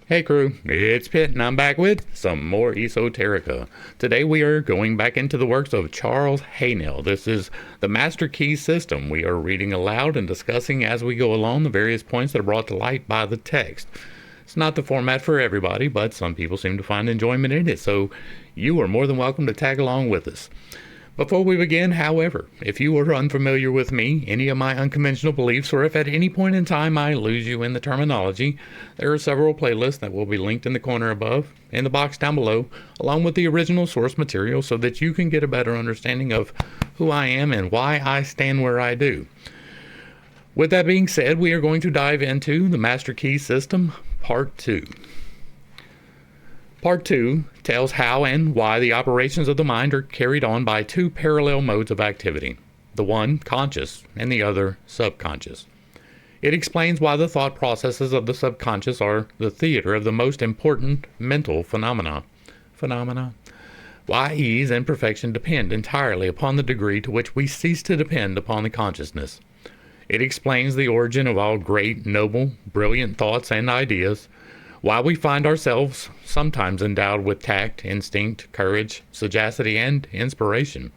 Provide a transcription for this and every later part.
Hey crew, it's Pitt and I'm back with some more Esoterica. Today we are going back into the works of Charles Haanel. This is the Master Key System. We are reading aloud and discussing as we go along the various points that are brought to light by the text. It's not the format for everybody, but some people seem to find enjoyment in it, so you are more than welcome to tag along with us. Before we begin, however, if you are unfamiliar with me, any of my unconventional beliefs, or if at any point in time I lose you in the terminology, there are several playlists that will be linked in the corner above, in the box down below, along with the original source material so that you can get a better understanding of who I am and why I stand where I do. With that being said, we are going to dive into the Master Key System, Part 2. Part 2 tells how and why the operations of the mind are carried on by two parallel modes of activity, the one conscious and the other subconscious. It explains why the thought processes of the subconscious are the theater of the most important mental phenomena. Why ease and perfection depend entirely upon the degree to which we cease to depend upon the consciousness. It explains the origin of all great, noble, brilliant thoughts and ideas, why we find ourselves sometimes endowed with tact, instinct, courage, sagacity, and inspiration.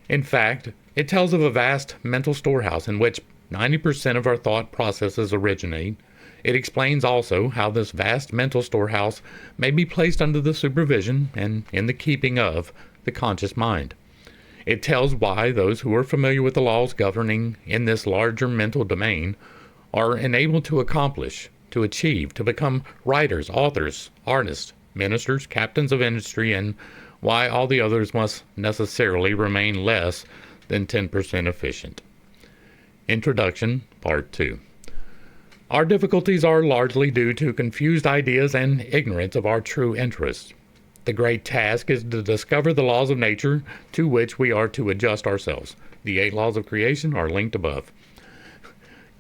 In fact, it tells of a vast mental storehouse in which 90% of our thought processes originate. It explains also how this vast mental storehouse may be placed under the supervision and in the keeping of the conscious mind. It tells why those who are familiar with the laws governing in this larger mental domain are enabled to accomplish, to achieve, to become writers, authors, artists, ministers, captains of industry, and why all the others must necessarily remain less than 10% efficient. Introduction, Part 2. Our difficulties are largely due to confused ideas and ignorance of our true interests. The great task is to discover the laws of nature to which we are to adjust ourselves. The 8 laws of creation are linked above.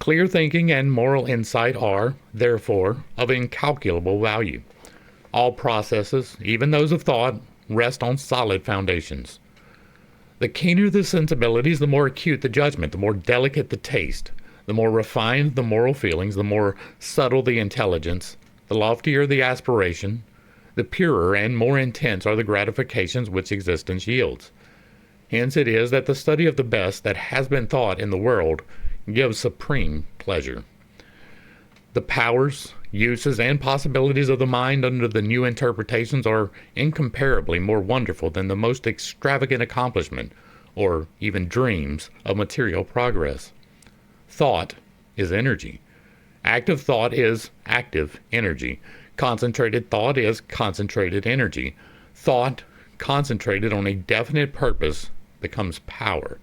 Clear thinking and moral insight are, therefore, of incalculable value. All processes, even those of thought, rest on solid foundations. The keener the sensibilities, the more acute the judgment, the more delicate the taste, the more refined the moral feelings, the more subtle the intelligence, the loftier the aspiration, the purer and more intense are the gratifications which existence yields. Hence it is that the study of the best that has been thought in the world gives supreme pleasure. The powers, uses, and possibilities of the mind under the new interpretations are incomparably more wonderful than the most extravagant accomplishment, or even dreams, of material progress. Thought is energy. Active thought is active energy. Concentrated thought is concentrated energy. Thought concentrated on a definite purpose becomes power.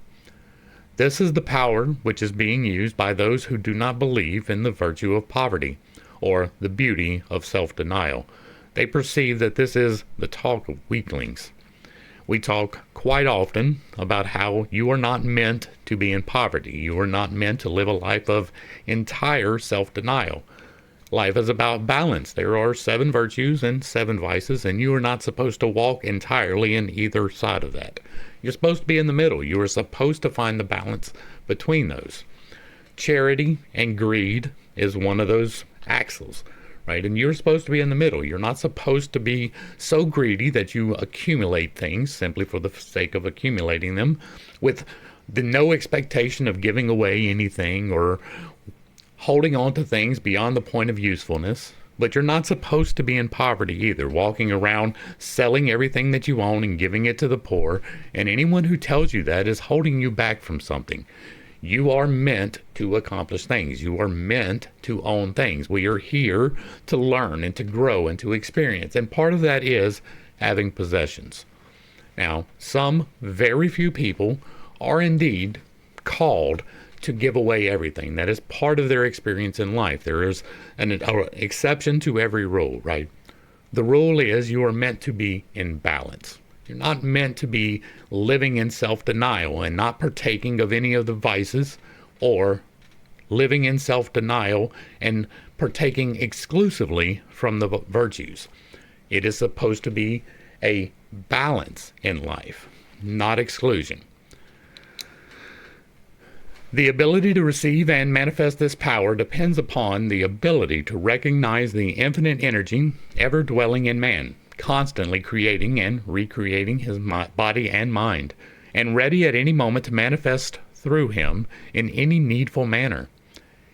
This is the power which is being used by those who do not believe in the virtue of poverty, or the beauty of self-denial. They perceive that this is the talk of weaklings. We talk quite often about how you are not meant to be in poverty. You are not meant to live a life of entire self-denial. Life is about balance. There are 7 virtues and 7 vices, and you are not supposed to walk entirely in either side of that. You're supposed to be in the middle. You are supposed to find the balance between those. Charity and greed is one of those axles, right? And you're supposed to be in the middle. You're not supposed to be so greedy that you accumulate things simply for the sake of accumulating them, with no expectation of giving away anything or holding on to things beyond the point of usefulness. But you're not supposed to be in poverty either, walking around selling everything that you own and giving it to the poor. And anyone who tells you that is holding you back from something. You are meant to accomplish things. You are meant to own things. We are here to learn and to grow and to experience. And part of that is having possessions. Now, some very few people are indeed called to give away everything. That is part of their experience in life. There is an exception to every rule, right? The rule is you are meant to be in balance. You're not meant to be living in self-denial and not partaking of any of the vices, or living in self-denial and partaking exclusively from the virtues. It is supposed to be a balance in life, not exclusion. The ability to receive and manifest this power depends upon the ability to recognize the infinite energy ever dwelling in man, constantly creating and recreating his body and mind, and ready at any moment to manifest through him in any needful manner.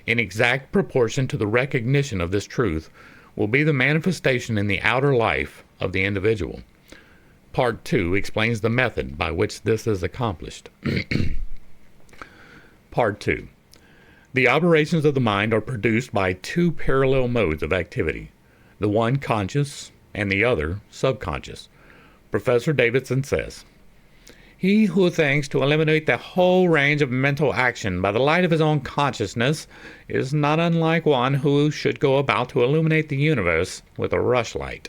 In exact proportion to the recognition of this truth will be the manifestation in the outer life of the individual. Part 2 explains the method by which this is accomplished. Part 2. The operations of the mind are produced by two parallel modes of activity, the one conscious and the other subconscious. Professor Davidson says, "He who thinks to eliminate the whole range of mental action by the light of his own consciousness is not unlike one who should go about to illuminate the universe with a rushlight."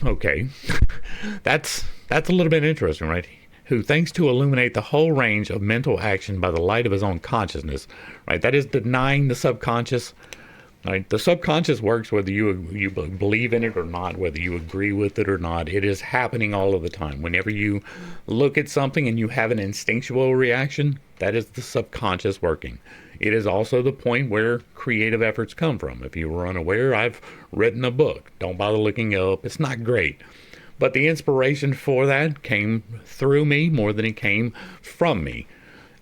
Okay, that's a little bit interesting, right? Who thinks to illuminate the whole range of mental action by the light of his own consciousness, right? That is denying the subconscious. Right? The subconscious works whether you believe in it or not, whether you agree with it or not. It is happening all of the time. Whenever you look at something and you have an instinctual reaction, that is the subconscious working. It is also the point where creative efforts come from. If you were unaware, I've written a book. Don't bother looking it up. It's not great. But the inspiration for that came through me more than it came from me.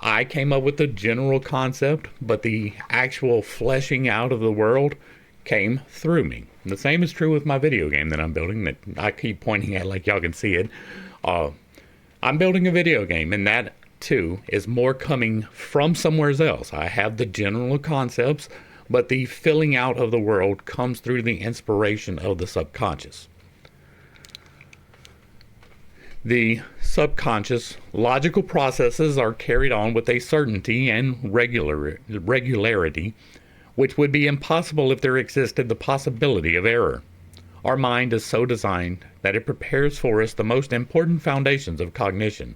I came up with the general concept, but the actual fleshing out of the world came through me. And the same is true with my video game that I'm building that I keep pointing at like y'all can see it. I'm building a video game, and that too is more coming from somewhere else. I have the general concepts, but the filling out of the world comes through the inspiration of the subconscious. The subconscious logical processes are carried on with a certainty and regularity which would be impossible if there existed the possibility of error. Our mind is so designed that it prepares for us the most important foundations of cognition,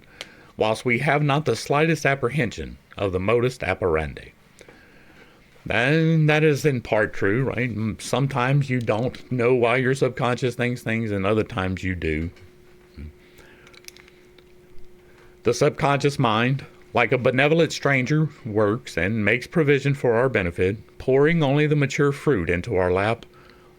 whilst we have not the slightest apprehension of the modus operandi. And that is in part true, right? Sometimes you don't know why your subconscious thinks things, and other times you do. The subconscious mind, like a benevolent stranger, works and makes provision for our benefit, pouring only the mature fruit into our lap.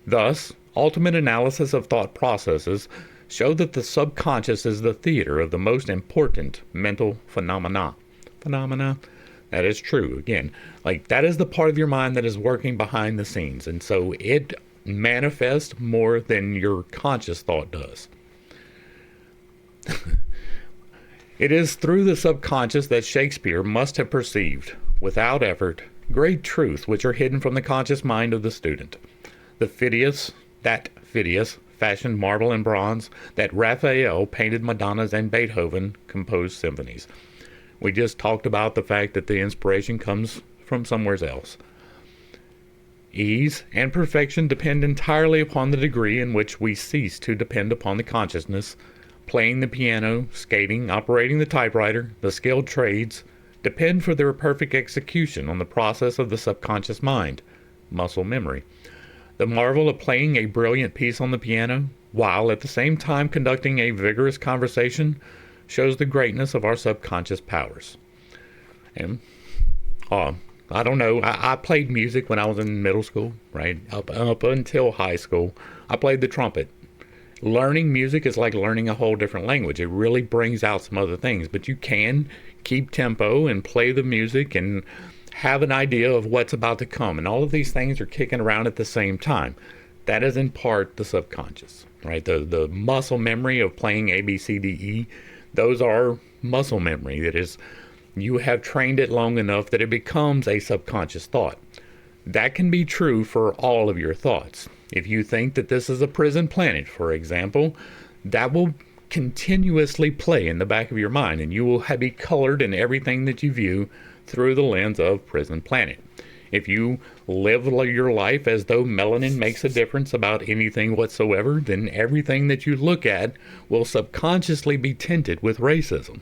Thus, ultimate analysis of thought processes show that the subconscious is the theater of the most important mental phenomena. That is true. Again, like that is the part of your mind that is working behind the scenes, and so it manifests more than your conscious thought does. It is through the subconscious that Shakespeare must have perceived, without effort, great truths which are hidden from the conscious mind of the student. That Phidias fashioned marble and bronze, that Raphael painted Madonnas, and Beethoven composed symphonies. We just talked about the fact that the inspiration comes from somewhere else. Ease and perfection depend entirely upon the degree in which we cease to depend upon the consciousness. Playing the piano, skating, operating the typewriter, the skilled trades, depend for their perfect execution on the process of the subconscious mind, muscle memory. The marvel of playing a brilliant piece on the piano, while at the same time conducting a vigorous conversation, shows the greatness of our subconscious powers. And, I don't know, I played music when I was in middle school, right? Up until high school, I played the trumpet. Learning music is like learning a whole different language. It really brings out some other things, but you can keep tempo and play the music and have an idea of what's about to come. And all of these things are kicking around at the same time. That is in part the subconscious, right? The muscle memory of playing A, B, C, D, E, those are muscle memory. That is, you have trained it long enough that it becomes a subconscious thought. That can be true for all of your thoughts. If you think that this is a prison planet, for example, that will continuously play in the back of your mind, and you will be colored in everything that you view through the lens of prison planet. If you live your life as though melanin makes a difference about anything whatsoever, then everything that you look at will subconsciously be tinted with racism.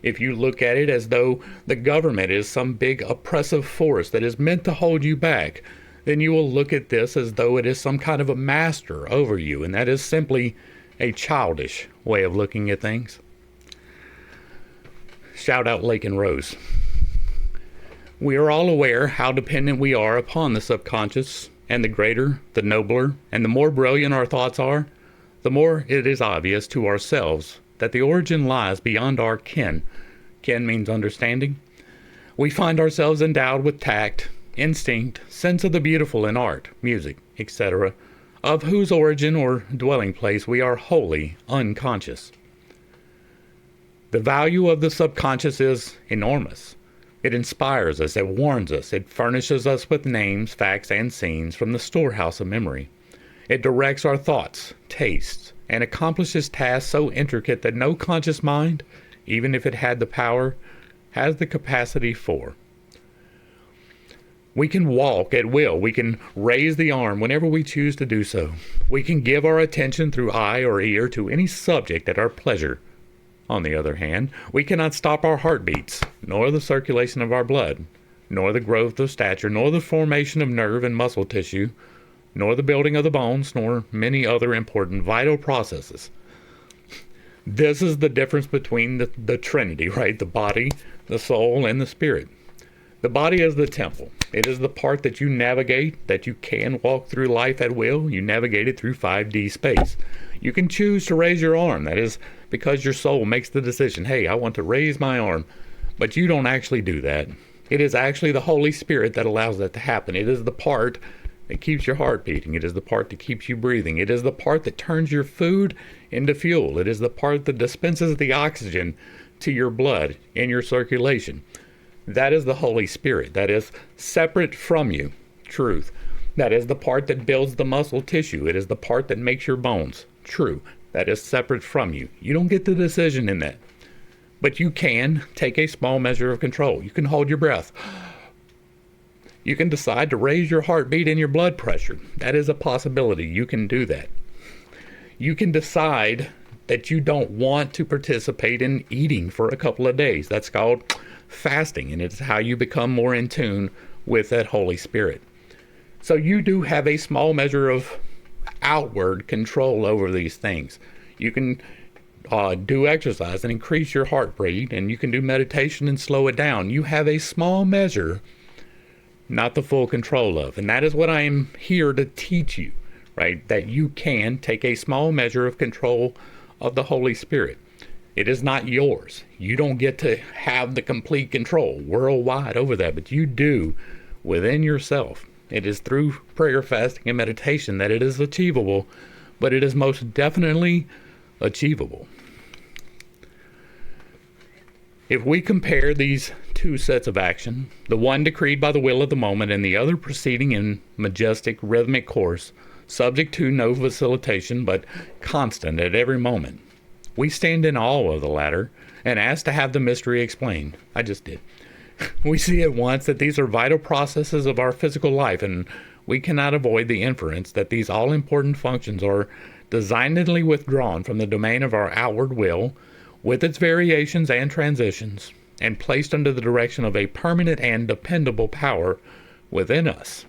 If you look at it as though the government is some big oppressive force that is meant to hold you back, then you will look at this as though it is some kind of a master over you, and that is simply a childish way of looking at things. Shout out Lake and Rose. We are all aware how dependent we are upon the subconscious, and the greater, the nobler, and the more brilliant our thoughts are, the more it is obvious to ourselves that the origin lies beyond our ken. Ken means understanding. We find ourselves endowed with tact, instinct, sense of the beautiful in art, music, etc., of whose origin or dwelling place we are wholly unconscious. The value of the subconscious is enormous. It inspires us, it warns us, it furnishes us with names, facts, and scenes from the storehouse of memory. It directs our thoughts, tastes, and accomplishes tasks so intricate that no conscious mind, even if it had the power, has the capacity for. We can walk at will. We can raise the arm whenever we choose to do so. We can give our attention through eye or ear to any subject at our pleasure. On the other hand, we cannot stop our heartbeats, nor the circulation of our blood, nor the growth of stature, nor the formation of nerve and muscle tissue, nor the building of the bones, nor many other important vital processes. This is the difference between the Trinity, right? The body, the soul, and the spirit. The body is the temple. It is the part that you navigate, that you can walk through life at will. You navigate it through 5D space. You can choose to raise your arm. That is because your soul makes the decision, hey, I want to raise my arm. But you don't actually do that. It is actually the Holy Spirit that allows that to happen. It is the part that keeps your heart beating. It is the part that keeps you breathing. It is the part that turns your food into fuel. It is the part that dispenses the oxygen to your blood and your circulation. That is the Holy Spirit. That is separate from you. Truth. That is the part that builds the muscle tissue. It is the part that makes your bones. True. That is separate from you. You don't get the decision in that. But you can take a small measure of control. You can hold your breath. You can decide to raise your heartbeat and your blood pressure. That is a possibility. You can do that. You can decide that you don't want to participate in eating for a couple of days. That's called fasting, and it's how you become more in tune with that Holy Spirit. So you do have a small measure of outward control over these things. You can do exercise and increase your heart rate, and you can do meditation and slow it down. You have a small measure, not the full control of, and that is what I am here to teach you, right? That you can take a small measure of control of the Holy Spirit. It is not yours. You don't get to have the complete control worldwide over that, but you do within yourself. It is through prayer, fasting, and meditation that it is achievable, but it is most definitely achievable. If we compare these two sets of action, the one decreed by the will of the moment and the other proceeding in majestic rhythmic course, subject to no facilitation but constant at every moment, we stand in awe of the latter and ask to have the mystery explained. I just did. We see at once that these are vital processes of our physical life, and we cannot avoid the inference that these all-important functions are designedly withdrawn from the domain of our outward will, with its variations and transitions, and placed under the direction of a permanent and dependable power within us.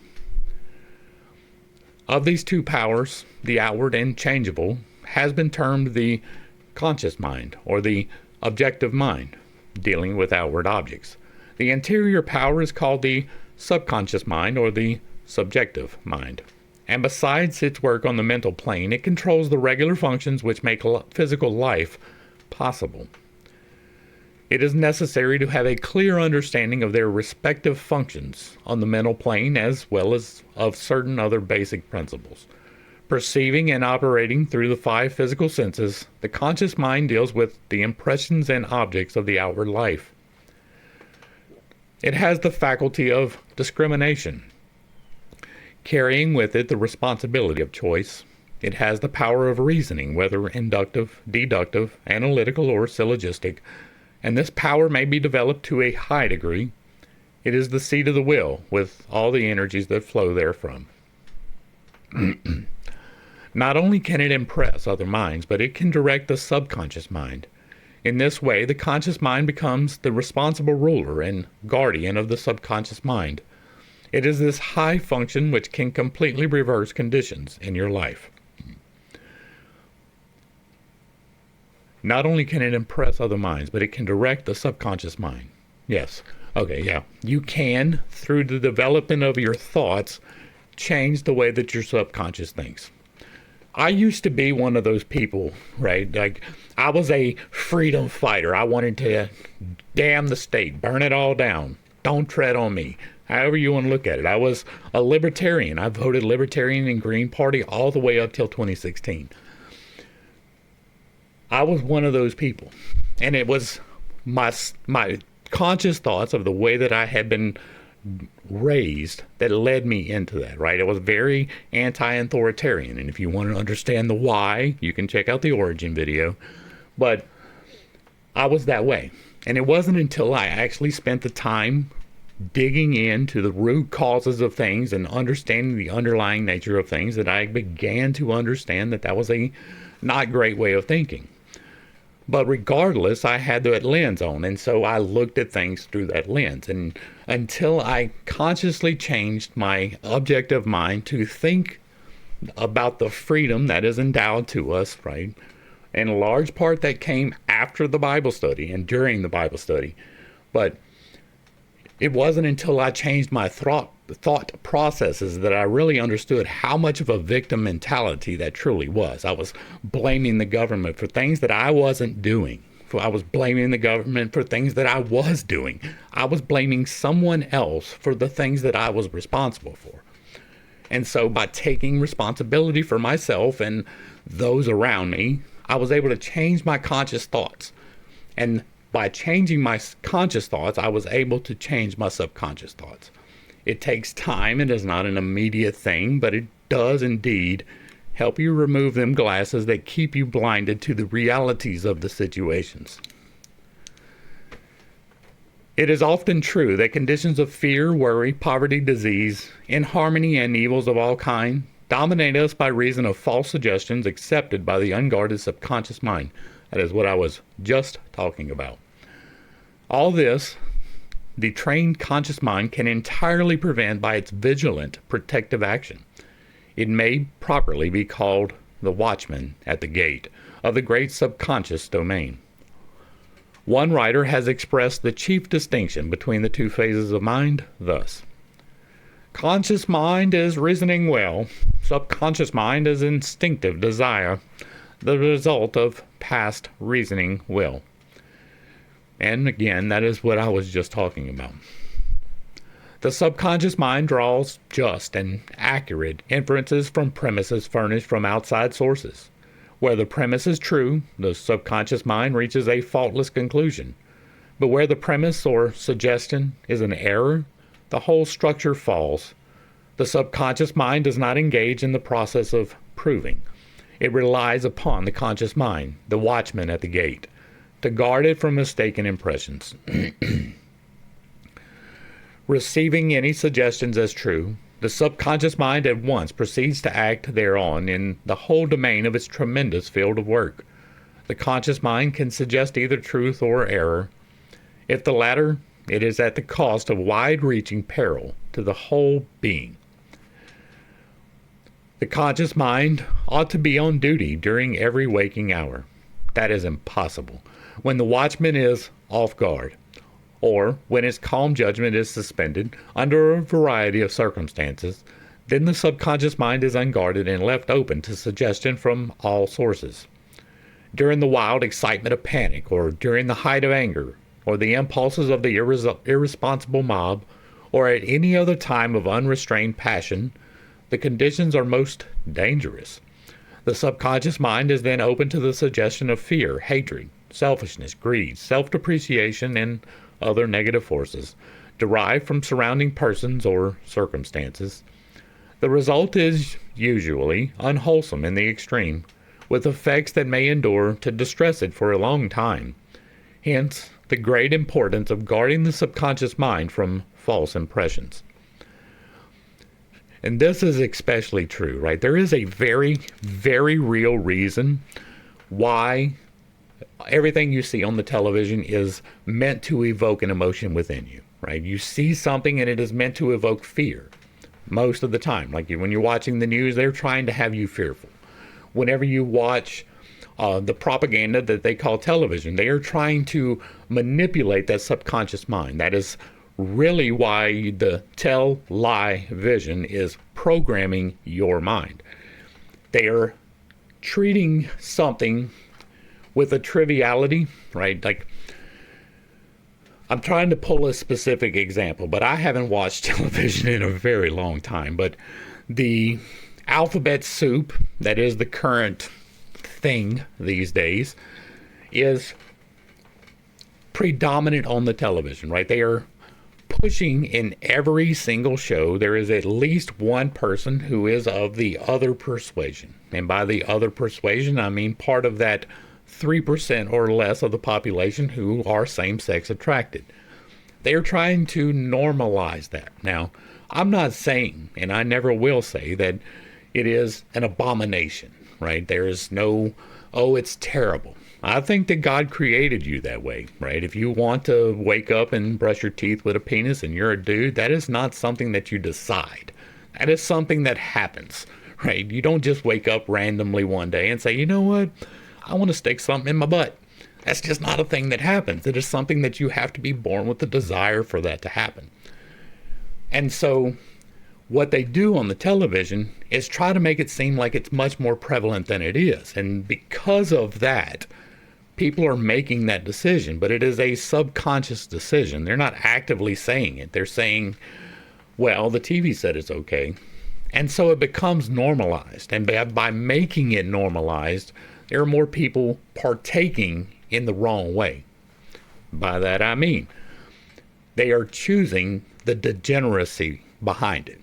Of these two powers, the outward and changeable has been termed the conscious mind, or the objective mind, dealing with outward objects. The interior power is called the subconscious mind, or the subjective mind. And besides its work on the mental plane, it controls the regular functions which make physical life possible. It is necessary to have a clear understanding of their respective functions on the mental plane, as well as of certain other basic principles. Perceiving and operating through the 5 physical senses, the conscious mind deals with the impressions and objects of the outward life. It has the faculty of discrimination, carrying with it the responsibility of choice. It has the power of reasoning, whether inductive, deductive, analytical, or syllogistic, and this power may be developed to a high degree. It is the seat of the will, with all the energies that flow therefrom. Not only can it impress other minds, but it can direct the subconscious mind. In this way, the conscious mind becomes the responsible ruler and guardian of the subconscious mind. It is this high function which can completely reverse conditions in your life. Not only can it impress other minds, but it can direct the subconscious mind. Yes. Okay, yeah. You can, through the development of your thoughts, change the way that your subconscious thinks. I used to be one of those people, right? Like, I was a freedom fighter. I wanted to damn the state, burn it all down. Don't tread on me. However you want to look at it. I was a libertarian. I voted Libertarian and Green Party all the way up till 2016. I was one of those people. And it was my conscious thoughts of the way that I had been raised that led me into that, right? It was very anti-authoritarian, and if you want to understand the why, you can check out the origin video. But I was that way, and it wasn't until I actually spent the time digging into the root causes of things and understanding the underlying nature of things that I began to understand that that was a not great way of thinking. But regardless, I had that lens on, and so I looked at things through that lens. And until I consciously changed my objective mind to think about the freedom that is endowed to us, right? In a large part that came after the Bible study and during the Bible study. But it wasn't until I changed my thought processes that I really understood how much of a victim mentality that truly was. I was blaming the government for things that I wasn't doing. I was blaming the government for things that I was doing. I was blaming someone else for the things that I was responsible for. And so by taking responsibility for myself and those around me, I was able to change my conscious thoughts. And by changing my conscious thoughts, I was able to change my subconscious thoughts. It takes time. It is not an immediate thing, but it does indeed help you remove them glasses that keep you blinded to the realities of the situations. It is often true that conditions of fear, worry, poverty, disease, inharmony, and evils of all kinds dominate us by reason of false suggestions accepted by the unguarded subconscious mind. That is what I was just talking about. All this, the trained conscious mind can entirely prevent by its vigilant protective action. It may properly be called the watchman at the gate of the great subconscious domain. One writer has expressed the chief distinction between the two phases of mind thus: conscious mind is reasoning well, subconscious mind is instinctive desire, the result of past reasoning will. And again, that is what I was just talking about. The subconscious mind draws just and accurate inferences from premises furnished from outside sources. Where the premise is true, the subconscious mind reaches a faultless conclusion. But where the premise or suggestion is an error, the whole structure falls. The subconscious mind does not engage in the process of proving. It relies upon the conscious mind, the watchman at the gate, to guard it from mistaken impressions. Receiving any suggestions as true, the subconscious mind at once proceeds to act thereon in the whole domain of its tremendous field of work. The conscious mind can suggest either truth or error. If the latter, it is at the cost of wide-reaching peril to the whole being. The conscious mind ought to be on duty during every waking hour. That is impossible when the watchman is off guard, or when his calm judgment is suspended under a variety of circumstances. Then the subconscious mind is unguarded and left open to suggestion from all sources. During the wild excitement of panic, or during the height of anger, or the impulses of the irresponsible mob, or at any other time of unrestrained passion, the conditions are most dangerous. The subconscious mind is then open to the suggestion of fear, hatred, selfishness, greed, self-depreciation, and other negative forces derived from surrounding persons or circumstances. The result is usually unwholesome in the extreme, with effects that may endure to distress it for a long time. Hence, the great importance of guarding the subconscious mind from false impressions. And this is especially true, right? There is a very, very real reason why everything you see on the television is meant to evoke an emotion within you, right? You see something and it is meant to evoke fear most of the time. Like when you're watching the news, they're trying to have you fearful. Whenever you watch the propaganda that they call television. They are trying to manipulate that subconscious mind. That is really why the tell lie vision is programming your mind. They are treating something with a triviality, right? Like, I'm trying to pull a specific example, but I haven't watched television in a very long time. But the alphabet soup that is the current thing these days is predominant on the television, right? They are pushing in every single show. There is at least one person who is of the other persuasion. And by the other persuasion, I mean part of that 3% or less of the population who are same-sex attracted. They are trying to normalize that. Now, I'm not saying, and I never will say, that it is an abomination, right? There is no, oh, it's terrible. I think that God created you that way, right? If you want to wake up and brush your teeth with a penis and you're a dude, that is not something that you decide. That is something that happens, right? You don't just wake up randomly one day and say, you know what? I want to stick something in my butt. That's just not a thing that happens. It is something that you have to be born with the desire for that to happen. And so what they do on the television is try to make it seem like it's much more prevalent than it is. And because of that, people are making that decision, but it is a subconscious decision. They're not actively saying it. They're saying, well, the TV said it's okay. And so it becomes normalized. And by making it normalized, there are more people partaking in the wrong way. By that I mean, they are choosing the degeneracy behind it.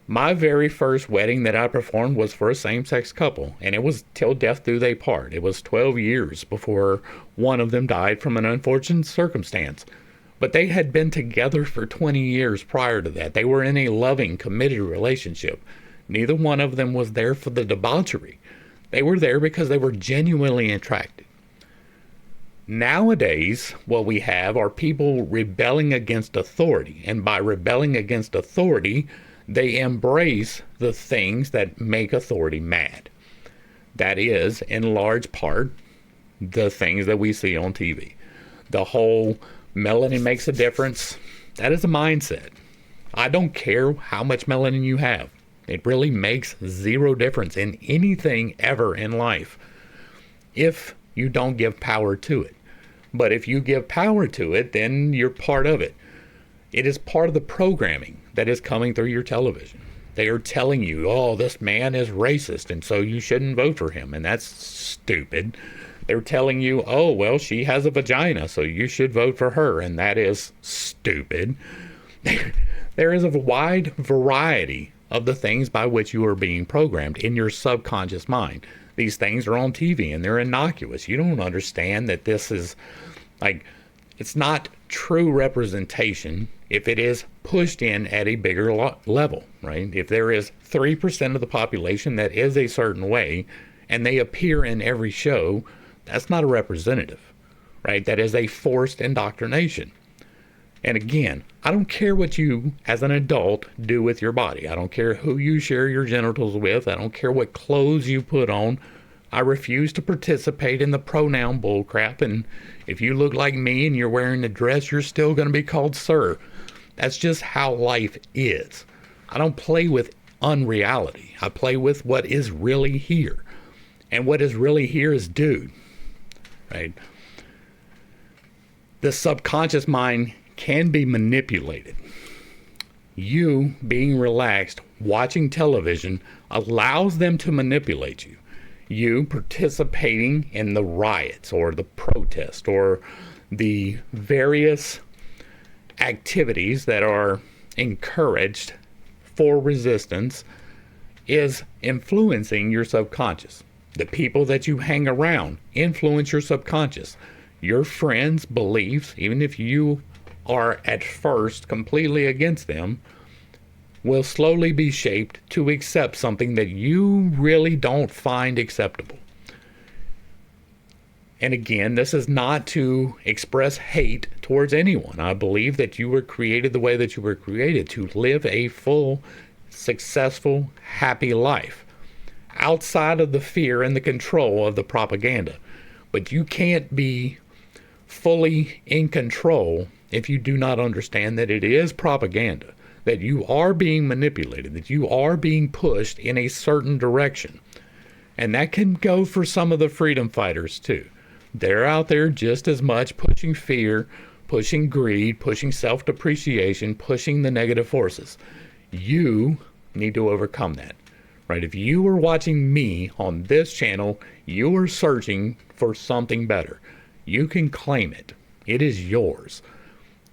My very first wedding that I performed was for a same-sex couple, and it was till death do they part. It was 12 years before one of them died from an unfortunate circumstance. But they had been together for 20 years prior to that. They were in a loving, committed relationship. Neither one of them was there for the debauchery. They were there because they were genuinely attracted. Nowadays, what we have are people rebelling against authority. And by rebelling against authority, they embrace the things that make authority mad. That is, in large part, the things that we see on TV. The whole melanin makes a difference. That is a mindset. I don't care how much melanin you have. It really makes zero difference in anything ever in life if you don't give power to it. But if you give power to it, then you're part of it. It is part of the programming that is coming through your television. They are telling you, oh, this man is racist, and so you shouldn't vote for him, and that's stupid. They're telling you, oh, well, she has a vagina, so you should vote for her, and that is stupid. There is a wide variety of the things by which you are being programmed in your subconscious mind. These things are on TV and they're innocuous. You don't understand that this is like, it's not true representation if it is pushed in at a bigger level, right? If there is 3% of the population that is a certain way and they appear in every show, that's not a representative, right? That is a forced indoctrination. And again, I don't care what you, as an adult, do with your body. I don't care who you share your genitals with. I don't care what clothes you put on. I refuse to participate in the pronoun bullcrap. And if you look like me and you're wearing a dress, you're still going to be called sir. That's just how life is. I don't play with unreality. I play with what is really here. And what is really here is dude, right? The subconscious mind can be manipulated. You being relaxed, watching television, allows them to manipulate you. You participating in the riots or the protest or the various activities that are encouraged for resistance is influencing your subconscious. The people that you hang around influence your subconscious. Your friends' beliefs, even if you are at first completely against them, will slowly be shaped to accept something that you really don't find acceptable. And again, this is not to express hate towards anyone. I believe that you were created the way that you were created, to live a full, successful, happy life. outside of the fear and the control of the propaganda. But you can't be fully in control if you do not understand that it is propaganda, that you are being manipulated, that you are being pushed in a certain direction. And that can go for some of the freedom fighters too. They're out there just as much pushing fear, pushing greed, pushing self-depreciation, pushing the negative forces. You need to overcome that, right? If you are watching me on this channel, you are searching for something better. You can claim it. It is yours.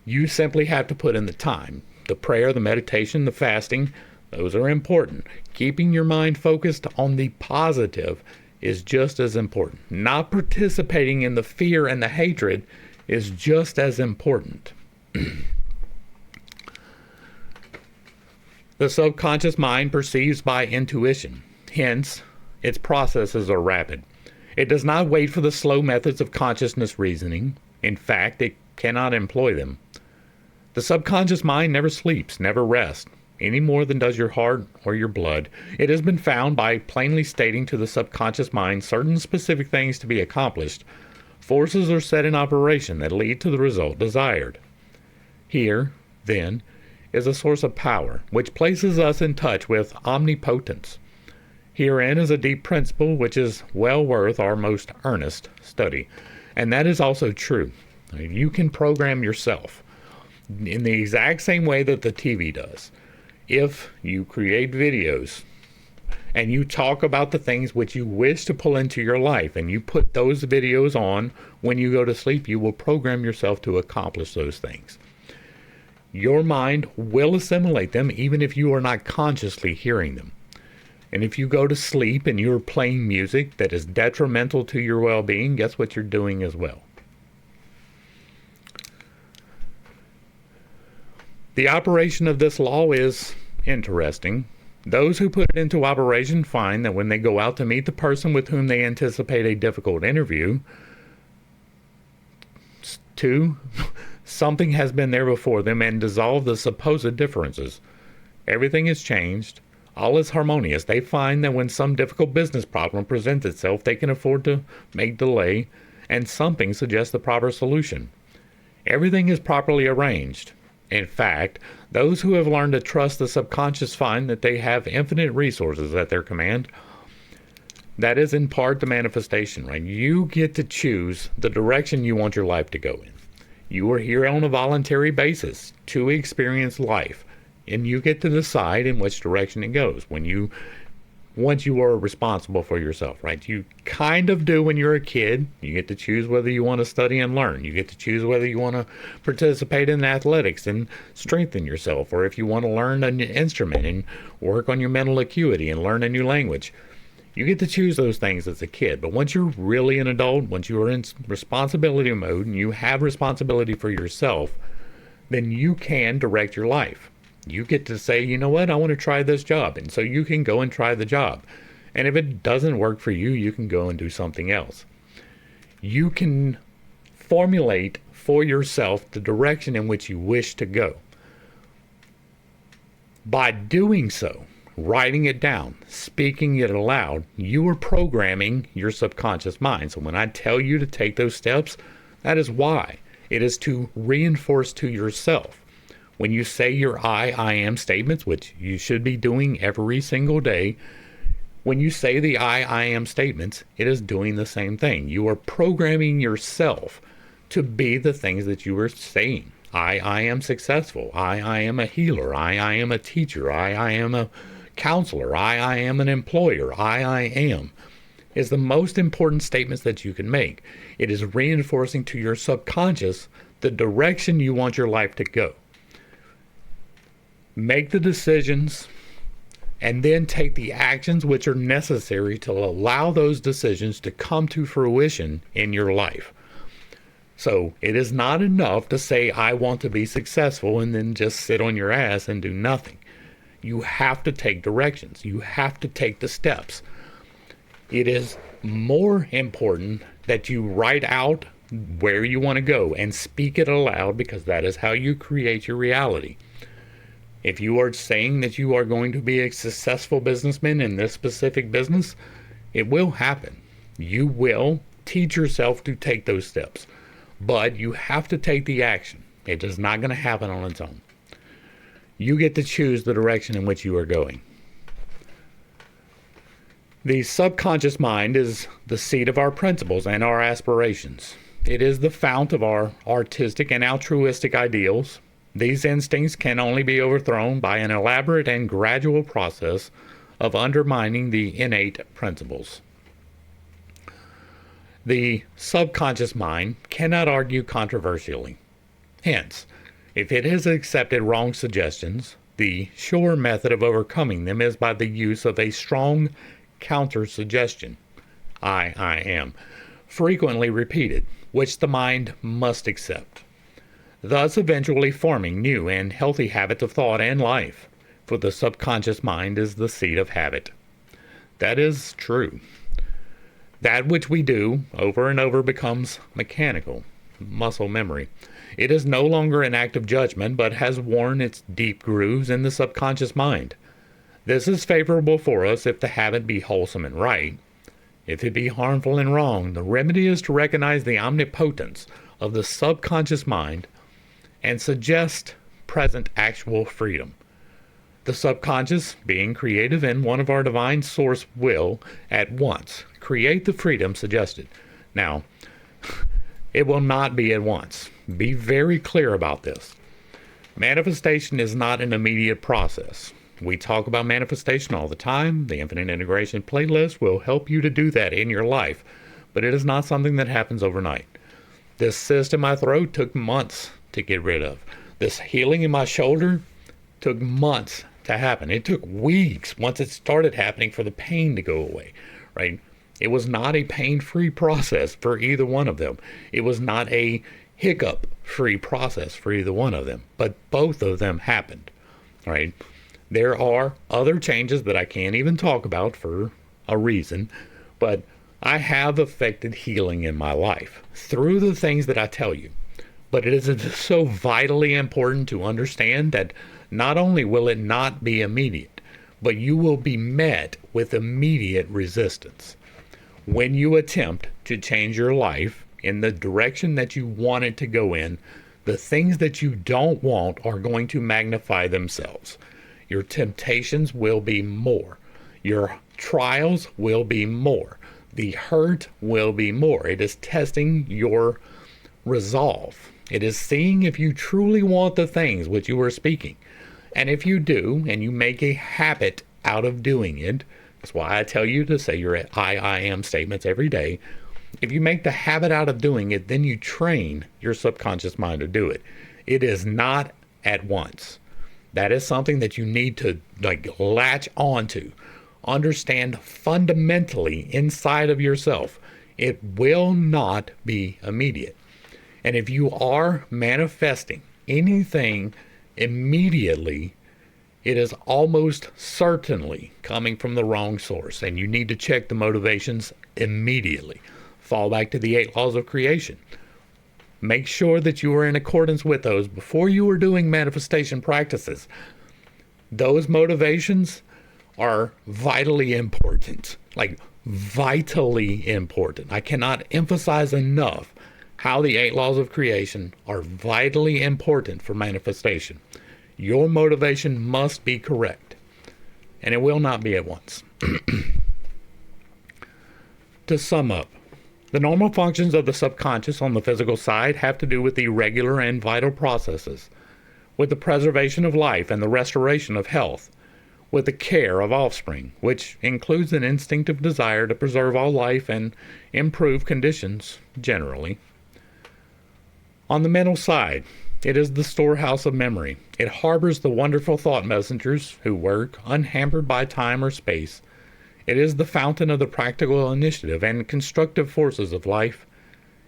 You simply have to put in the time. The prayer, the meditation, the fasting, those are important. Keeping your mind focused on the positive is just as important. Not participating in the fear and the hatred is just as important. The subconscious mind perceives by intuition. Hence, its processes are rapid. It does not wait for the slow methods of consciousness reasoning. In fact, it cannot employ them. The subconscious mind never sleeps, never rests, any more than does your heart or your blood. It has been found by plainly stating to the subconscious mind certain specific things to be accomplished. Forces are set in operation that lead to the result desired. Here, then, is a source of power, which places us in touch with omnipotence. Herein is a deep principle which is well worth our most earnest study. And that is also true. You can program yourself in the exact same way that the TV does. If you create videos and you talk about the things which you wish to pull into your life and you put those videos on when you go to sleep, you will program yourself to accomplish those things. Your mind will assimilate them even if you are not consciously hearing them. And if you go to sleep and you're playing music that is detrimental to your well-being, guess what you're doing as well? The operation of this law is interesting. Those who put it into operation find that when they go out to meet the person with whom they anticipate a difficult interview, something has been there before them and dissolved the supposed differences. Everything is changed. All is harmonious. They find that when some difficult business problem presents itself, they can afford to make delay, and something suggests the proper solution. Everything is properly arranged. In fact, those who have learned to trust the subconscious find that they have infinite resources at their command. That is in part the manifestation, right? You get to choose the direction you want your life to go in. You are here on a voluntary basis to experience life, and you get to decide in which direction it goes once you are responsible for yourself, right? You kind of do when you're a kid. You get to choose whether you want to study and learn. You get to choose whether you want to participate in athletics and strengthen yourself, or if you want to learn an instrument and work on your mental acuity and learn a new language. You get to choose those things as a kid. But once you're really an adult, once you are in responsibility mode and you have responsibility for yourself, then you can direct your life. You get to say, you know what, I want to try this job. And so you can go and try the job. And if it doesn't work for you, you can go and do something else. You can formulate for yourself the direction in which you wish to go. By doing so, writing it down, speaking it aloud, you are programming your subconscious mind. So when I tell you to take those steps, that is why. It is to reinforce to yourself. When you say your I am statements, which you should be doing every single day, when you say the I am statements, it is doing the same thing. You are programming yourself to be the things that you are saying. I am successful. I am a healer. I am a teacher. I am a counselor. I am an employer. I am is the most important statements that you can make. It is reinforcing to your subconscious the direction you want your life to go. Make the decisions and then take the actions which are necessary to allow those decisions to come to fruition in your life. So it is not enough to say, I want to be successful, and then just sit on your ass and do nothing. You have to take directions. You have to take the steps. It is more important that you write out where you want to go and speak it aloud, because that is how you create your reality. If you are saying that you are going to be a successful businessman in this specific business, it will happen. You will teach yourself to take those steps, but you have to take the action. It is not going to happen on its own. You get to choose the direction in which you are going. The subconscious mind is the seat of our principles and our aspirations. It is the fount of our artistic and altruistic ideals. These instincts can only be overthrown by an elaborate and gradual process of undermining the innate principles. The subconscious mind cannot argue controversially. Hence, if it has accepted wrong suggestions, the sure method of overcoming them is by the use of a strong counter-suggestion, I am, frequently repeated, which the mind must accept, thus eventually forming new and healthy habits of thought and life, for the subconscious mind is the seat of habit. That is true. That which we do over and over becomes mechanical, muscle memory. It is no longer an act of judgment, but has worn its deep grooves in the subconscious mind. This is favorable for us if the habit be wholesome and right. If it be harmful and wrong, the remedy is to recognize the omnipotence of the subconscious mind and suggest present actual freedom. The subconscious, being creative and one of our divine source, will at once create the freedom suggested. Now, it will not be at once. Be very clear about this. Manifestation is not an immediate process. We talk about manifestation all the time. The Infinite Integration playlist will help you to do that in your life, but it is not something that happens overnight. This cyst in my throat took months to get rid of. This healing in my shoulder took months to happen. It took weeks once it started happening for the pain to go away, right? It was not a pain-free process for either one of them. It was not a hiccup-free process for either one of them, but both of them happened, right? There are other changes that I can't even talk about for a reason, but I have affected healing in my life through the things that I tell you. But it is so vitally important to understand that not only will it not be immediate, but you will be met with immediate resistance. When you attempt to change your life in the direction that you want it to go in, the things that you don't want are going to magnify themselves. Your temptations will be more. Your trials will be more. The hurt will be more. It is testing your resolve. It is seeing if you truly want the things which you are speaking. And if you do, and you make a habit out of doing it, that's why I tell you to say your I am statements every day. If you make the habit out of doing it, then you train your subconscious mind to do it. It is not at once. That is something that you need to latch onto. Understand fundamentally inside of yourself. It will not be immediate. And if you are manifesting anything immediately, it is almost certainly coming from the wrong source, and you need to check the motivations immediately. Fall back to the 8 laws of creation. Make sure that you are in accordance with those before you are doing manifestation practices. Those motivations are vitally important, vitally important. I cannot emphasize enough how the 8 laws of creation are vitally important for manifestation. Your motivation must be correct, and it will not be at once. To sum up, the normal functions of the subconscious on the physical side have to do with the regular and vital processes, with the preservation of life and the restoration of health, with the care of offspring, which includes an instinctive desire to preserve all life and improve conditions generally. On the mental side, it is the storehouse of memory. It harbors the wonderful thought messengers who work unhampered by time or space. It is the fountain of the practical initiative and constructive forces of life.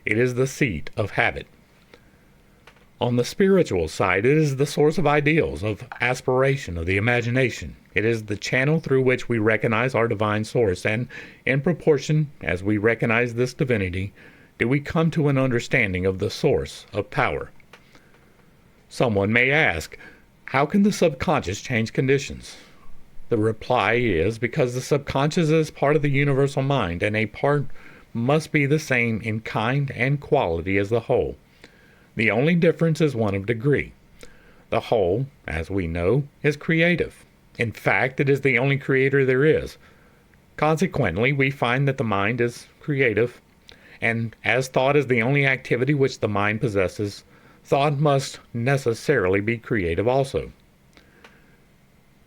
It is the seat of habit. On the spiritual side, it is the source of ideals, of aspiration, of the imagination. It is the channel through which we recognize our divine source, and in proportion as we recognize this divinity, do we come to an understanding of the source of power. Someone may ask, How can the subconscious change conditions? The reply is because the subconscious is part of the universal mind, and a part must be the same in kind and quality as the whole. The only difference is one of degree. The whole, as we know, is creative. In fact, it is the only creator there is. Consequently, we find that the mind is creative, and as thought is the only activity which the mind possesses, thought must necessarily be creative also.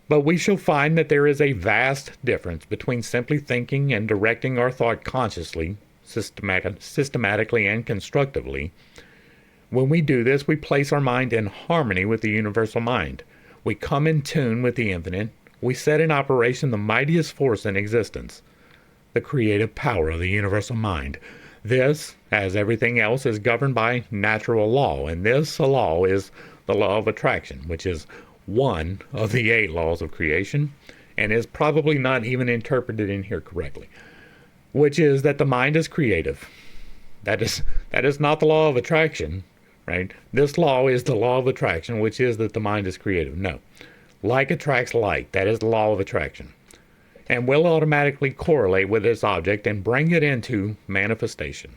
But we shall find that there is a vast difference between simply thinking and directing our thought consciously, systematically and constructively. When we do this, we place our mind in harmony with the universal mind. We come in tune with the infinite. We set in operation the mightiest force in existence, the creative power of the universal mind. This, as everything else, is governed by natural law, and this law is the law of attraction, which is one of the 8 laws of creation, and is probably not even interpreted in here correctly, which is that the mind is creative. That is not the law of attraction, right? This law is the law of attraction, which is that the mind is creative. No. Like attracts like. That is the law of attraction. And will automatically correlate with its object and bring it into manifestation.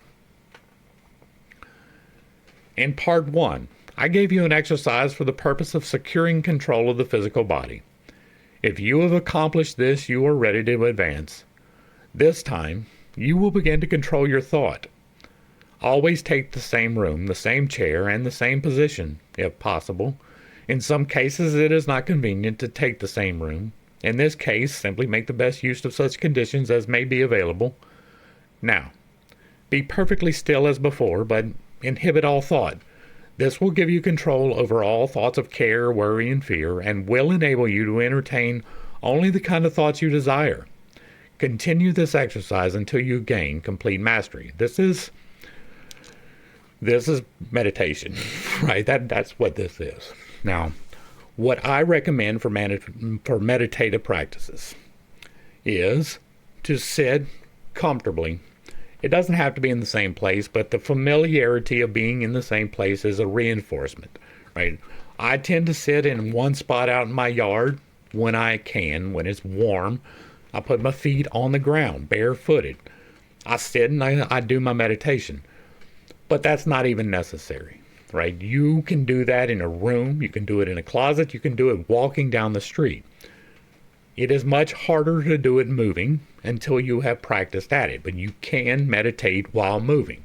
In part 1, I gave you an exercise for the purpose of securing control of the physical body. If you have accomplished this, you are ready to advance. This time, you will begin to control your thought. Always take the same room, the same chair, and the same position, if possible. In some cases, it is not convenient to take the same room. In this case, simply make the best use of such conditions as may be available. Now, be perfectly still as before, but inhibit all thought. This will give you control over all thoughts of care, worry, and fear, and will enable you to entertain only the kind of thoughts you desire. Continue this exercise until you gain complete mastery. This is meditation, right? That's what this is. Now, what I recommend for meditative practices is to sit comfortably. It doesn't have to be in the same place, but the familiarity of being in the same place is a reinforcement, right? I tend to sit in one spot out in my yard when I can, when it's warm. I put my feet on the ground, barefooted. I sit and I do my meditation. But that's not even necessary, right? You can do that in a room. You can do it in a closet. You can do it walking down the street. It is much harder to do it moving until you have practiced at it, but you can meditate while moving.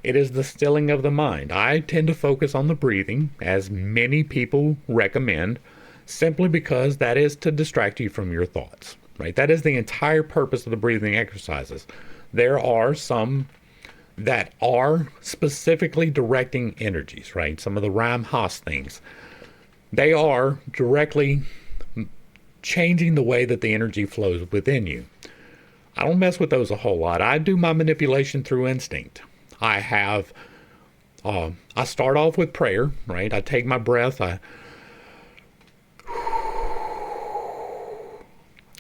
It is the stilling of the mind. I tend to focus on the breathing, as many people recommend, simply because that is to distract you from your thoughts, right? That is the entire purpose of the breathing exercises. There are some that are specifically directing energies, right? Some of the Ram Haas things. They are directly changing the way that the energy flows within you. I don't mess with those a whole lot. I do my manipulation through instinct. I start off with prayer, right? I take my breath, and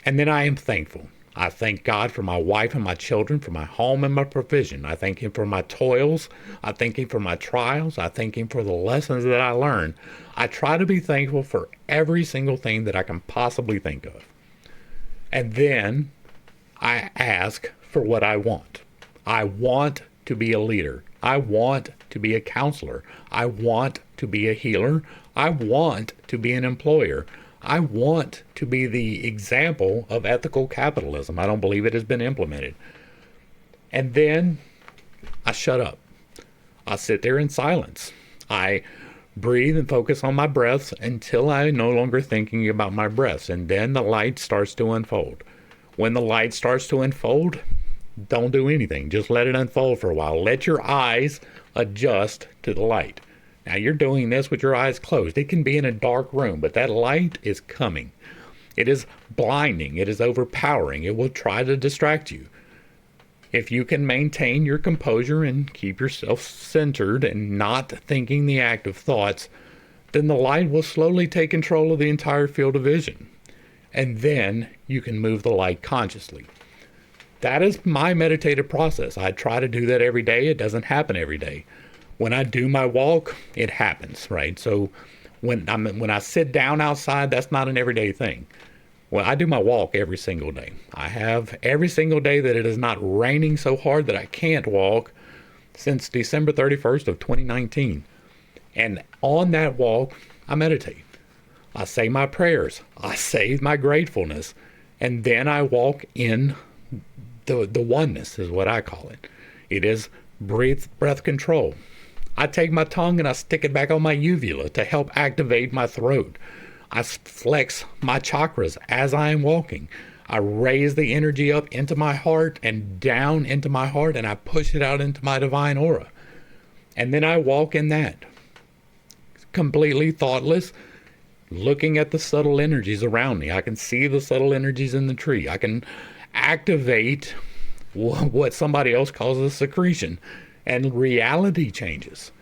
then I am thankful. I thank God for my wife and my children, for my home and my provision. I thank Him for my toils. I thank Him for my trials. I thank Him for the lessons that I learned. I try to be thankful for every single thing that I can possibly think of. And then I ask for what I want. I want to be a leader. I want to be a counselor. I want to be a healer. I want to be an employer. I want to be the example of ethical capitalism. I don't believe it has been implemented. And then I shut up. I sit there in silence. I breathe and focus on my breaths until I'm no longer thinking about my breaths. And then the light starts to unfold. When the light starts to unfold, don't do anything. Just let it unfold for a while. Let your eyes adjust to the light. Now, you're doing this with your eyes closed. It can be in a dark room, but that light is coming. It is blinding. It is overpowering. It will try to distract you. If you can maintain your composure and keep yourself centered and not thinking the active thoughts, then the light will slowly take control of the entire field of vision. And then you can move the light consciously. That is my meditative process. I try to do that every day. It doesn't happen every day. When I do my walk, it happens, right? So When I sit down outside, that's not an everyday thing. Well, I do my walk every single day. I have every single day that it is not raining so hard that I can't walk since December 31st of 2019. And on that walk, I meditate. I say my prayers. I say my gratefulness. And then I walk in the oneness is what I call it. It is breath control. I take my tongue and I stick it back on my uvula to help activate my throat. I flex my chakras as I am walking. I raise the energy up into my heart and down into my heart, and I push it out into my divine aura. And then I walk in that, completely thoughtless, looking at the subtle energies around me. I can see the subtle energies in the tree. I can activate what somebody else calls a secretion, and reality changes.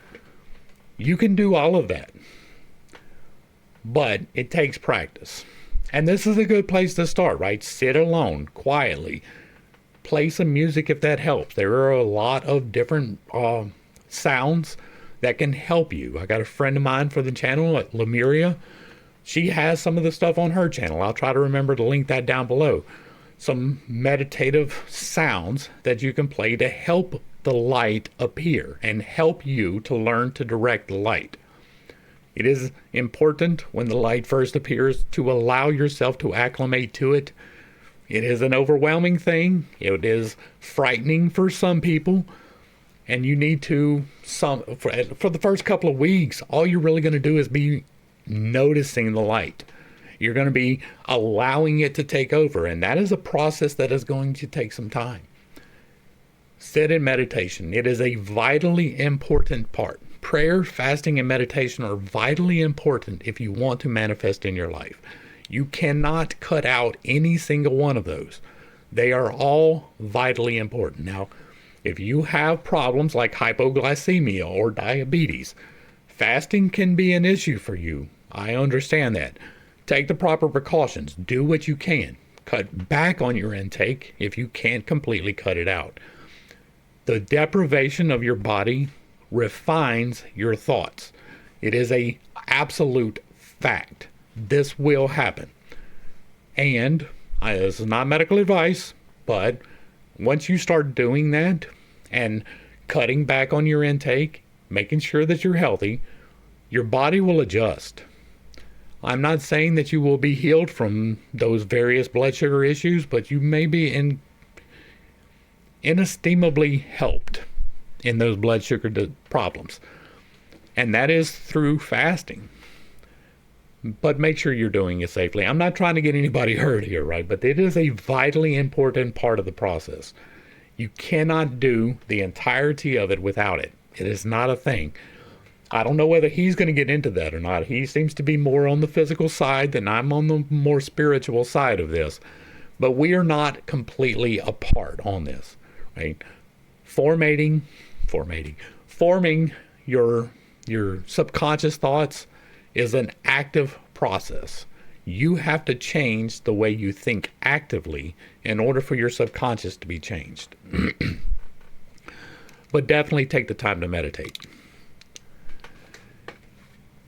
You can do all of that. But it takes practice. And this is a good place to start, right? Sit alone, quietly. Play some music if that helps. There are a lot of different sounds that can help you. I got a friend of mine for the channel at Lemuria. She has some of the stuff on her channel. I'll try to remember to link that down below. Some meditative sounds that you can play to help the light appear and help you to learn to direct the light. It is important when the light first appears to allow yourself to acclimate to it. It is an overwhelming thing. It is frightening for some people. And you need to, for the first couple of weeks, all you're really going to do is be noticing the light. You're going to be allowing it to take over. And that is a process that is going to take some time. Sit in meditation. It is a vitally important part. Prayer, fasting, and meditation are vitally important if you want to manifest in your life. You cannot cut out any single one of those. They are all vitally important. Now, if you have problems like hypoglycemia or diabetes, fasting can be an issue for you. I understand that. Take the proper precautions. Do what you can. Cut back on your intake if you can't completely cut it out. The deprivation of your body refines your thoughts. It is a absolute fact. This will happen. And this is not medical advice, but once you start doing that and cutting back on your intake, making sure that you're healthy, your body will adjust. I'm not saying that you will be healed from those various blood sugar issues, but you may be inestimably helped in those blood sugar problems. And that is through fasting. But make sure you're doing it safely. I'm not trying to get anybody hurt here, right? But it is a vitally important part of the process. You cannot do the entirety of it without it. It is not a thing. I don't know whether he's going to get into that or not. He seems to be more on the physical side than I'm on the more spiritual side of this. But we are not completely apart on this, right? Forming your subconscious thoughts is an active process. You have to change the way you think actively in order for your subconscious to be changed. But definitely take the time to meditate.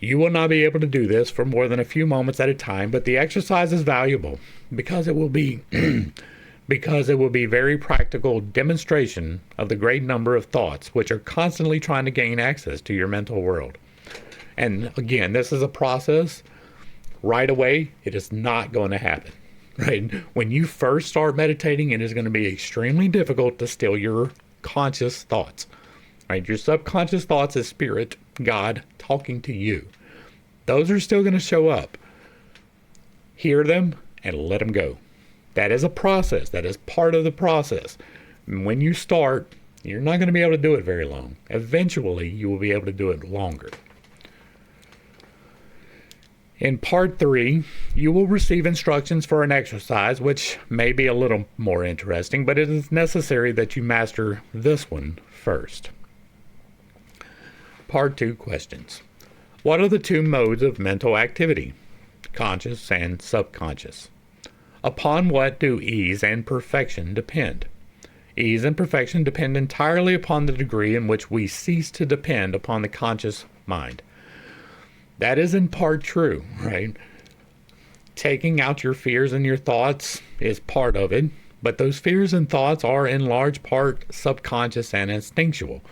You will not be able to do this for more than a few moments at a time, but the exercise is valuable because it will be very practical demonstration of the great number of thoughts which are constantly trying to gain access to your mental world. And again, this is a process. Right away, it is not going to happen. Right? When you first start meditating, it is going to be extremely difficult to still your conscious thoughts. Right? Your subconscious thoughts is spirit, God talking to you. Those are still going to show up. Hear them and let them go. That is a process. That is part of the process. And when you start, you're not going to be able to do it very long. Eventually, you will be able to do it longer. In part 3, you will receive instructions for an exercise, which may be a little more interesting, but it is necessary that you master this one first. Part 2 questions. What are the two modes of mental activity? Conscious and subconscious. Upon what do ease and perfection depend? Ease and perfection depend entirely upon the degree in which we cease to depend upon the conscious mind. That is in part true, right? Taking out your fears and your thoughts is part of it, but those fears and thoughts are in large part subconscious and instinctual.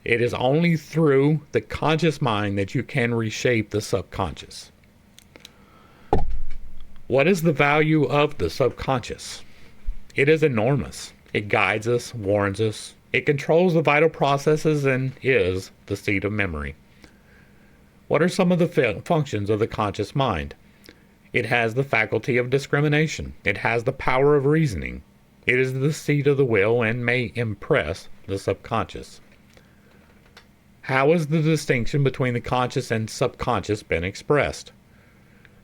It is only through the conscious mind that you can reshape the subconscious. What is the value of the subconscious? It is enormous. It guides us, warns us. It controls the vital processes and is the seat of memory. What are some of the functions of the conscious mind? It has the faculty of discrimination. It has the power of reasoning. It is the seat of the will and may impress the subconscious. How has the distinction between the conscious and subconscious been expressed?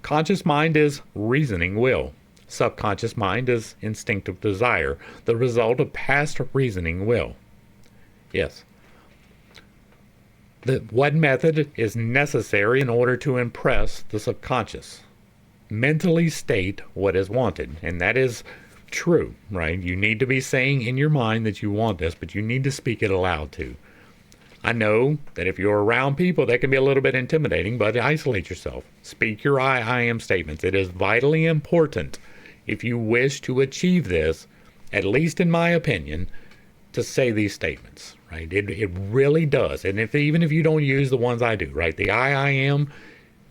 Conscious mind is reasoning will. Subconscious mind is instinctive desire, the result of past reasoning will. Yes. What method is necessary in order to impress the subconscious? Mentally state what is wanted, and that is true, right? You need to be saying in your mind that you want this, but you need to speak it aloud too. I know that if you're around people, that can be a little bit intimidating, but isolate yourself. Speak your I am statements. It is vitally important, if you wish to achieve this, at least in my opinion, to say these statements, right? It really does. And even if you don't use the ones I do, right? The I am,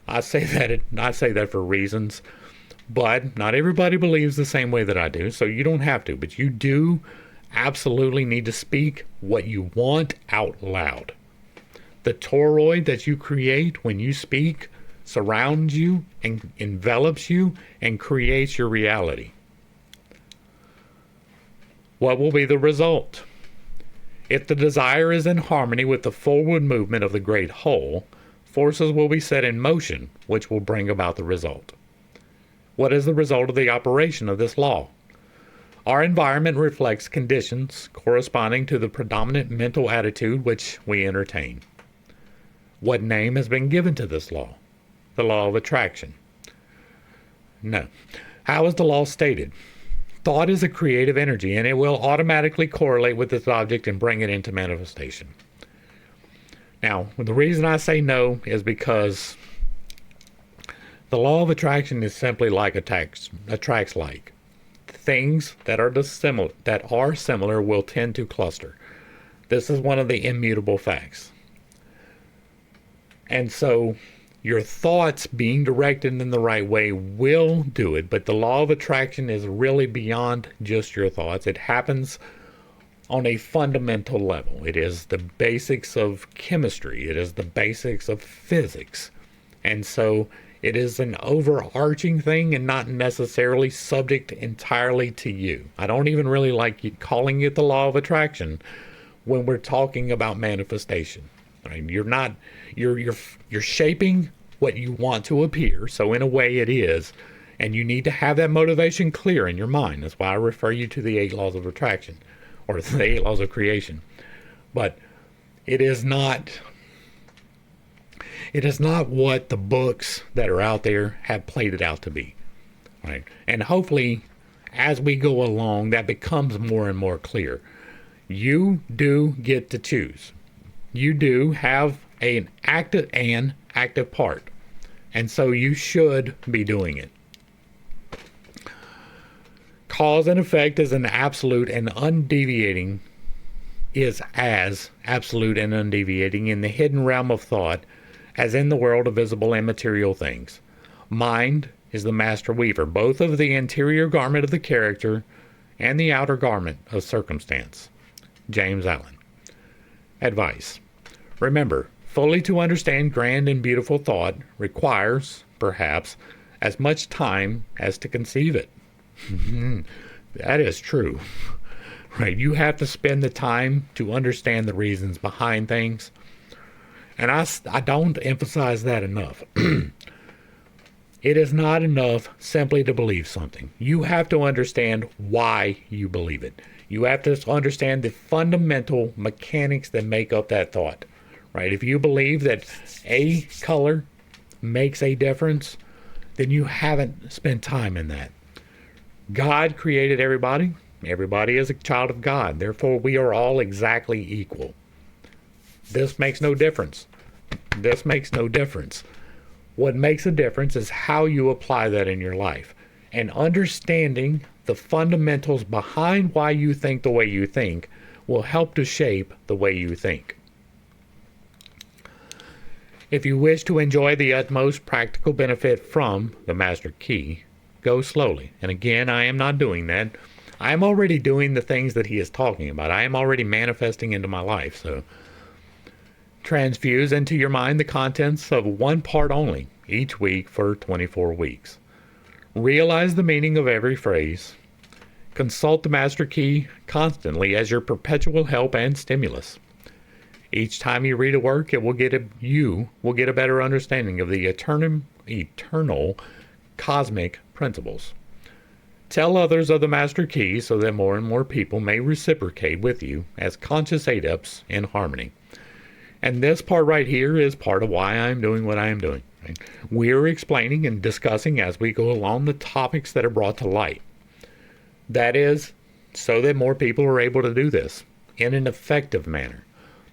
I say that for reasons, but not everybody believes the same way that I do, so you don't have to, but you do absolutely need to speak what you want out loud. The toroid that you create when you speak surrounds you and envelops you and creates your reality. What will be the result? If the desire is in harmony with the forward movement of the great whole, forces will be set in motion which will bring about the result. What is the result of the operation of this law? Our environment reflects conditions corresponding to the predominant mental attitude which we entertain. What name has been given to this law? The law of attraction. No. How is the law stated? Thought is a creative energy, and it will automatically correlate with its object and bring it into manifestation. Now, the reason I say no is because the law of attraction is simply like attracts like. Things that are similar will tend to cluster. This is one of the immutable facts. And so your thoughts being directed in the right way will do it, but the law of attraction is really beyond just your thoughts. It happens on a fundamental level. It is the basics of chemistry. It is the basics of physics. And so it is an overarching thing and not necessarily subject entirely to you. I don't even really like calling it the law of attraction when we're talking about manifestation. I mean, you're shaping what you want to appear, so in a way it is, and you need to have that motivation clear in your mind. That's why I refer you to the 8 laws of attraction, or the 8 laws of creation. But it is not what the books that are out there have played it out to be, right? And hopefully, as we go along, that becomes more and more clear. You do get to choose. You do have an active part, and so you should be doing it. Cause and effect is as absolute and undeviating in the hidden realm of thought as in the world of visible and material things. Mind is the master weaver, both of the interior garment of the character and the outer garment of circumstance. James Allen. Advice. Remember, fully to understand grand and beautiful thought requires, perhaps, as much time as to conceive it. That is true. Right? You have to spend the time to understand the reasons behind things. And I don't emphasize that enough. It is not enough simply to believe something. You have to understand why you believe it. You have to understand the fundamental mechanics that make up that thought. Right? If you believe that a color makes a difference, then you haven't spent time in that. God created everybody. Everybody is a child of God. Therefore, we are all exactly equal. This makes no difference. This makes no difference. What makes a difference is how you apply that in your life. And understanding the fundamentals behind why you think the way you think will help to shape the way you think. If you wish to enjoy the utmost practical benefit from the Master Key, go slowly. And again, I am not doing that. I am already doing the things that he is talking about. I am already manifesting into my life. So transfuse into your mind the contents of one part only each week for 24 weeks. Realize the meaning of every phrase. Consult the Master Key constantly as your perpetual help and stimulus. Each time you read a work, you will get a better understanding of the eternal cosmic principles. Tell others of the Master Key so that more and more people may reciprocate with you as conscious adepts in harmony. And this part right here is part of why I'm doing what I am doing. Right? We're explaining and discussing as we go along the topics that are brought to light. That is so that more people are able to do this in an effective manner.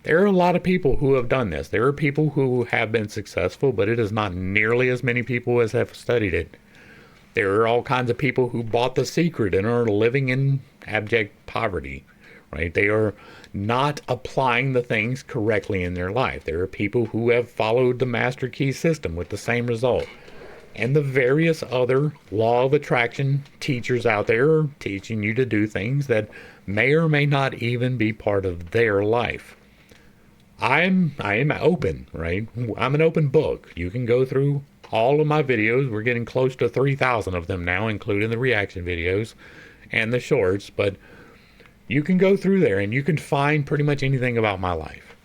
There are a lot of people who have done this. There are people who have been successful, but it is not nearly as many people as have studied it. There are all kinds of people who bought the secret and are living in abject poverty, right? They are not applying the things correctly in their life. There are people who have followed the Master Key system with the same result. And the various other law of attraction teachers out there are teaching you to do things that may or may not even be part of their life. I am open, right? I'm an open book. You can go through all of my videos. We're getting close to 3,000 of them now, including the reaction videos and the shorts. But you can go through there and you can find pretty much anything about my life.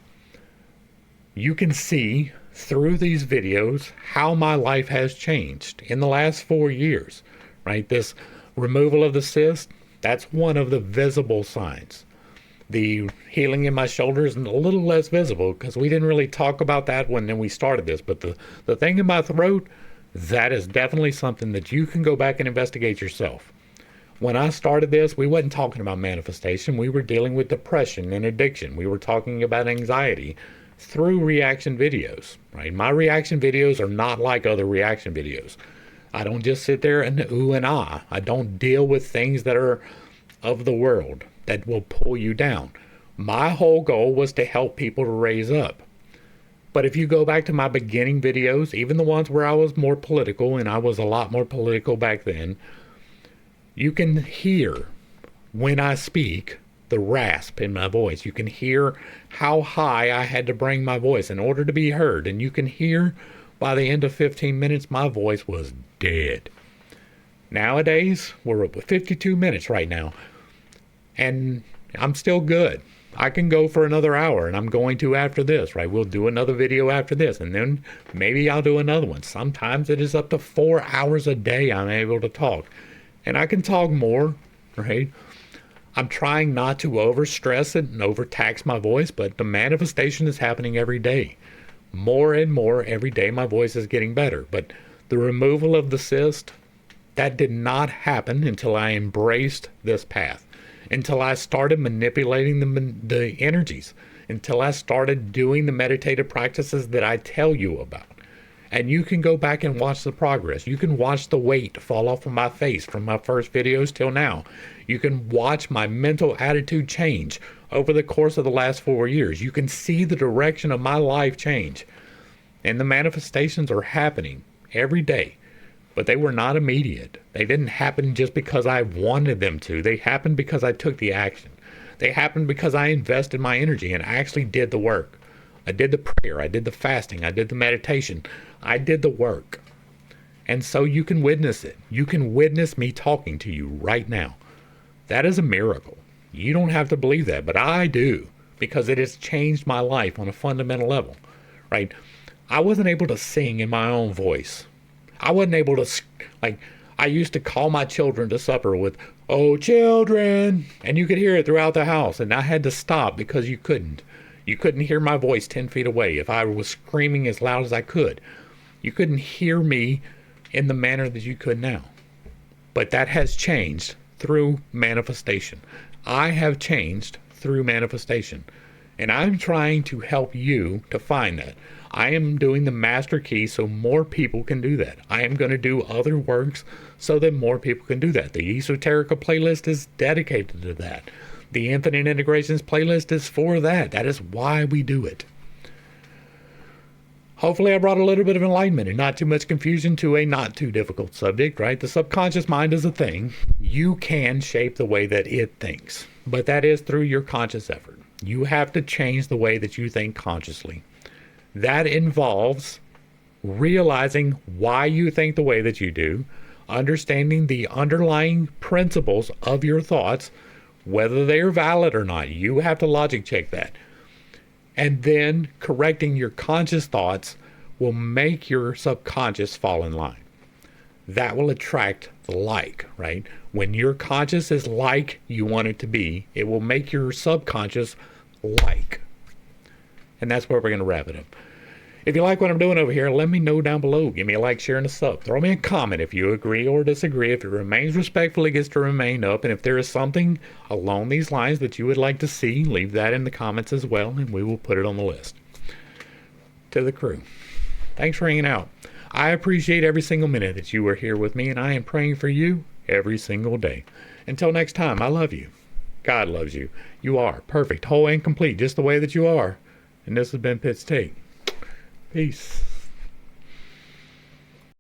You can see through these videos how my life has changed in the last 4 years, right? This removal of the cyst, that's one of the visible signs. The healing in my shoulders is a little less visible because we didn't really talk about that when we started this. But the thing in my throat, that is definitely something that you can go back and investigate yourself. When I started this, we wasn't talking about manifestation. We were dealing with depression and addiction. We were talking about anxiety through reaction videos, right? My reaction videos are not like other reaction videos. I don't just sit there and ooh and ah. I don't deal with things that are of the world that will pull you down. My whole goal was to help people to raise up. But if you go back to my beginning videos, even the ones where I was more political, and I was a lot more political back then, you can hear when I speak the rasp in my voice. You can hear how high I had to bring my voice in order to be heard. And you can hear by the end of 15 minutes, my voice was dead. Nowadays, we're up with 52 minutes right now. And I'm still good. I can go for another hour, and I'm going to after this, right? We'll do another video after this, and then maybe I'll do another one. Sometimes it is up to 4 hours a day I'm able to talk. And I can talk more, right? I'm trying not to overstress it and overtax my voice, but the manifestation is happening every day. More and more every day my voice is getting better. But the removal of the cyst, that did not happen until I embraced this path. Until I started manipulating the energies, until I started doing the meditative practices that I tell you about. And you can go back and watch the progress. You can watch the weight fall off of my face from my first videos till now. You can watch my mental attitude change over the course of the last 4 years. You can see the direction of my life change. And the manifestations are happening every day. But they were not immediate. They didn't happen just because I wanted them to. They happened because I took the action. They happened because I invested my energy and actually did the work. I did the prayer. I did the fasting. I did the meditation. I did the work. And so you can witness it. You can witness me talking to you right now. That is a miracle. You don't have to believe that, but I do, because it has changed my life on a fundamental level, right? I wasn't able to sing in my own voice. I wasn't able to, I used to call my children to supper with, "Oh, children," and you could hear it throughout the house, and I had to stop because you couldn't. You couldn't hear my voice 10 feet away if I was screaming as loud as I could. You couldn't hear me in the manner that you could now. But that has changed through manifestation. I have changed through manifestation. And I'm trying to help you to find that. I am doing the master key so more people can do that. I am going to do other works so that more people can do that. The Esoterica playlist is dedicated to that. The Infinite Integrations playlist is for that. That is why we do it. Hopefully I brought a little bit of enlightenment and not too much confusion to a not too difficult subject, right? The subconscious mind is a thing. You can shape the way that it thinks, but that is through your conscious effort. You have to change the way that you think consciously. That involves realizing why you think the way that you do, understanding the underlying principles of your thoughts, whether they are valid or not. You have to logic check that. And then correcting your conscious thoughts will make your subconscious fall in line. That will attract the like, right? When your conscious is like you want it to be, it will make your subconscious like. And that's where we're going to wrap it up. If you like what I'm doing over here, let me know down below. Give me a like, share, and a sub. Throw me a comment if you agree or disagree. If it remains respectful, it gets to remain up. And if there is something along these lines that you would like to see, leave that in the comments as well, and we will put it on the list. To the crew, thanks for hanging out. I appreciate every single minute that you are here with me, and I am praying for you every single day. Until next time, I love you. God loves you. You are perfect, whole, and complete, just the way that you are. And this has been Pitt's Take. Peace.